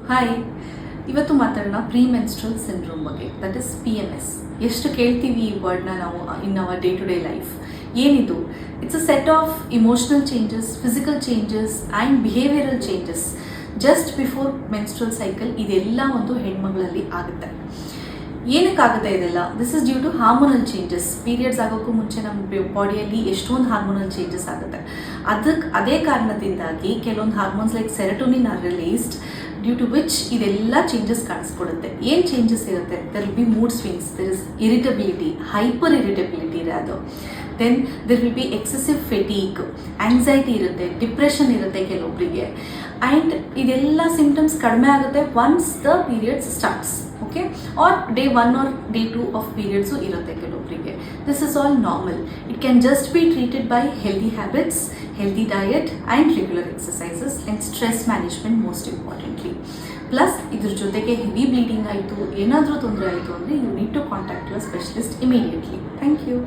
Hi, ಇವತ್ತು ಮಾತಾಡೋಣ pre menstrual syndrome ಬಗ್ಗೆ, ದಟ್ ಇಸ್ PMS. ಎಷ್ಟು ಕೇಳ್ತೀವಿ ಈ ವರ್ಡ್ನ ನಾವು in our day to day life. ಏನಿದು? It's a set of emotional changes, physical changes and behavioural changes just before menstrual cycle. ಇದೆಲ್ಲ ಒಂದು ಹೆಣ್ಮಗಳಲ್ಲಿ ಆಗುತ್ತೆ. ಏನಕ್ಕಾಗುತ್ತೆ ಇದೆಲ್ಲ? This is due to hormonal changes. Periods ಆಗೋಕ್ಕೂ ಮುಂಚೆ ನಮ್ಮ ಬಾಡಿಯಲ್ಲಿ ಎಷ್ಟೊಂದು ಹಾರ್ಮೋನಲ್ ಚೇಂಜಸ್ ಆಗುತ್ತೆ. ಅದೇ ಕಾರಣದಿಂದಾಗಿ ಕೆಲವೊಂದು hormones like serotonin are released, due to which ಇದೆಲ್ಲ ಚೇಂಜಸ್ ಕಾಣಿಸ್ಕೊಡುತ್ತೆ. ಏನು ಚೇಂಜಸ್ ಇರುತ್ತೆ? There will be mood swings, there is irritability, hyper irritability ಅದು. Then there will be excessive fatigue, anxiety ಇರುತ್ತೆ, ಡಿಪ್ರೆಷನ್ ಇರುತ್ತೆ ಕೆಲವೊಬ್ಬರಿಗೆ. ಆ್ಯಂಡ್ ಇದೆಲ್ಲ ಸಿಂಪ್ಟಮ್ಸ್ ಕಡಿಮೆ ಆಗುತ್ತೆ once the periods starts. Okay, or day 1 or day 2 of periods ಇರುತ್ತೆ ಕೆಲವೊಬ್ಬರಿಗೆ. This is all normal. It can just be treated by healthy habits, healthy diet and regular exercises and stress management most importantly. Plus ಇದ್ರ ಜೊತೆಗೆ heavy bleeding ಆಯಿತು, ಏನಾದರೂ ತೊಂದರೆ ಆಯಿತು ಅಂದರೆ you need to contact your specialist immediately. Thank you.